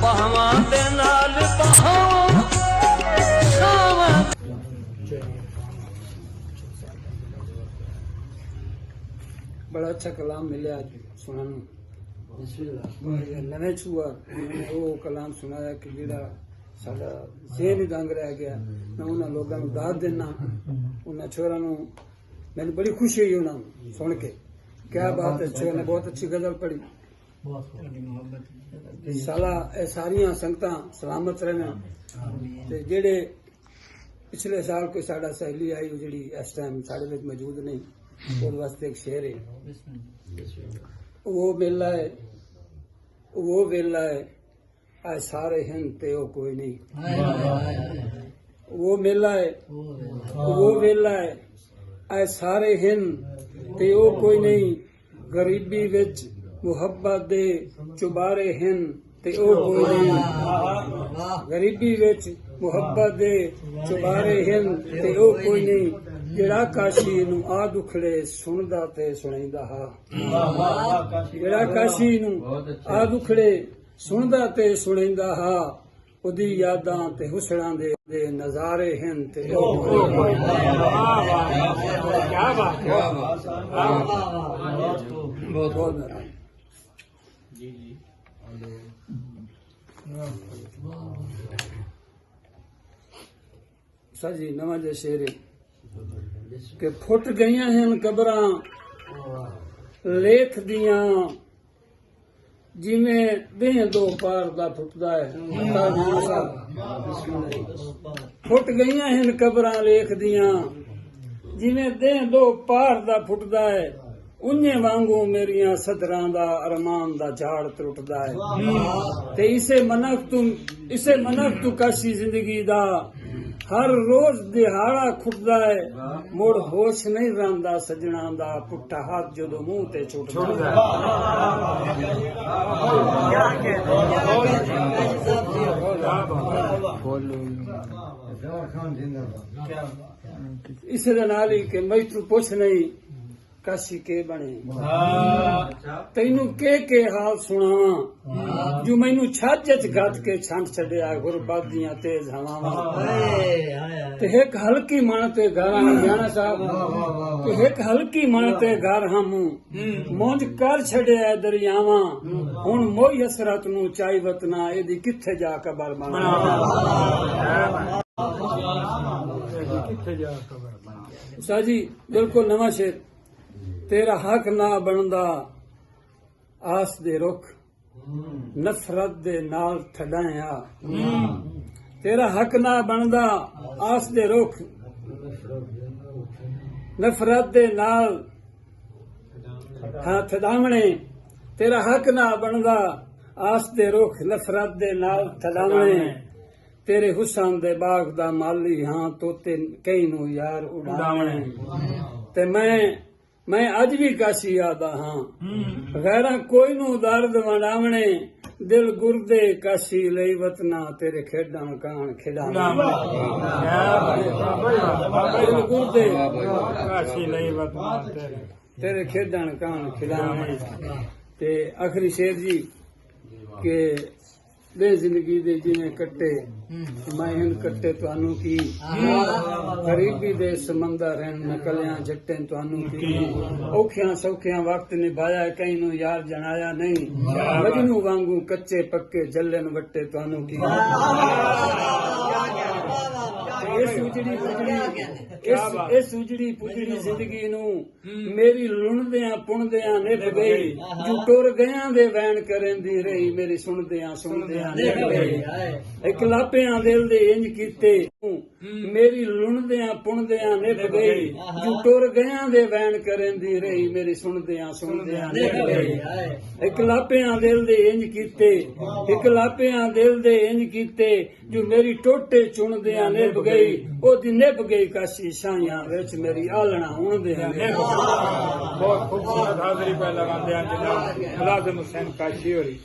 ਬਾਹਾਂ ਦੇ ਨਾਲ ਬਾਹਾਂ ਸਾਵਾਂ। बड़ा अच्छा कलाम मिले आज सुनने नवे छुआ वो कलाम सुनाया कि जेड़ा साडा ज़हन दंग रह गया। मैं उन्होंने लोगों को दाद देना, उन्होंने छोरा मैंने बड़ी खुशी हुई उन्होंने सुन के। क्या बात है, छोरे ने बहुत अच्छी गजल पढ़ी। साला सारिया संगतां सलामत रहना। जेड़े पिछले साल कोई साडा सहेली आई जी इस टाइम साढ़े विच मौजूद नहीं, उस वास्ते एक शेर है। वो वेला है आज सारे हैं ते ओ कोई नहीं। वो मेला है आज सारे हैं ते ओ कोई नहीं। गरीबी विच मुहब्बत दे चुबारे हैं ते ओ कोई नहीं। गरीबी विच मुहब्बत दे चुबारे हैं ते ओ कोई नहीं। जेड़ा काशी नू आ दुखड़े सुनदा ते सुनाईंदा हा। जेड़ा काशी नू आ दुखड़े सुनदा ते सुनाईंदा हा। उदी यादां ते हुसनां दे नज़ारे हैं ते ओ कोई नहीं। क्या बात है, बहुत बहुत जी जी। सर जी नवा जे शेर कि फुट गईयां हैं कबरां लेख दियां जिवें देह दो पार दा फुटदा है। फुट गईयां हैं कबरां लेख दियां जिवें देह दो पार दा फुटदा है। उन्ने वांगू मेरिया सदरां दा अरमान दा झाड़ त्रुटदा है। ते इसे मनक तू काशी जिंदगी दा हर रोज दिहाड़ा खुटदा है। मुड़ होश नहीं रंदा सजना दा पुट्ठा हाथ जदों मुंह ते छुटदा है। इस दे नाल ही कि मैं तू पुछ नहीं काशी के बने तैनू के हाल सुनावा जो मैनू छाज च गत के छंड छड़िया गुरबत दियां तेज हवावां। ते एक हल्की मन ते घर जाना साहब कि एक हल्की मन ते घर हम मौज कर छड़िया दरियावां। हुण मोई हसरत नू चाई वतना एदी किथे जा कबर बना। शाह जी बिल्कुल नवा शेर। तेरा हक ना बनदा आस दे रुख नफरत दे नाल ठडाया। तेरा हक ना बनदा आस दे रुख नफरत दे नाल ठडावणे। तेरा हक ना बनदा आस दे रुख नफरत दे नाल ठडावणे। तेरे हुसन दे बाग दा माली हां तोते कई नू यार उड़ावणे। ते मैं अज भी काशी आदा हाँ गैरा कोई नू दर्द वंडावणे। दिल गुरदे काशी लई वतना तेरे खेडां कान खिडावणे। दिल गुरदे काशी लई वतना तेरे खेडां कान खिडावणे। ते आखिरी शेर जी के दे जिंदगी दे जिवें कट्टे मैं हिन कट्टे तुहानू की। गरीबी दे समंदर हैं नकलियां जट्टे तुहानू की। औखियां सौखियां वक्त निभाया कई नू यार जनाया नहीं। मजनू वांगू कच्चे पक्के जल्लन वट्टे तुहानू की। इस उजड़ी पुजड़ी जिंदगी नू मेरी लुणदियां पुणदियां निभ गई। जो टुर गया दे वैन करेंदी रही मेरी सुनदियां निभ गई। एक लापियां दिल दे इंज कीते मेरी लुणदियां पुणदियां निभ गई। जो टुर गया दे वैन करेंदी रही मेरी सुनदियां निभ गई। एक लापियां दिल दे इंज कीते जो मेरी टोटे चुनदियां निभ गई। ओदी निभ गई काशी शाहियां विच मेरी आलना हुंदियां निभ गई। बहुत खूबसूरत हाजिरी पे लगाते हैं जनाब मुलाजिम हुसैन काशी होरी।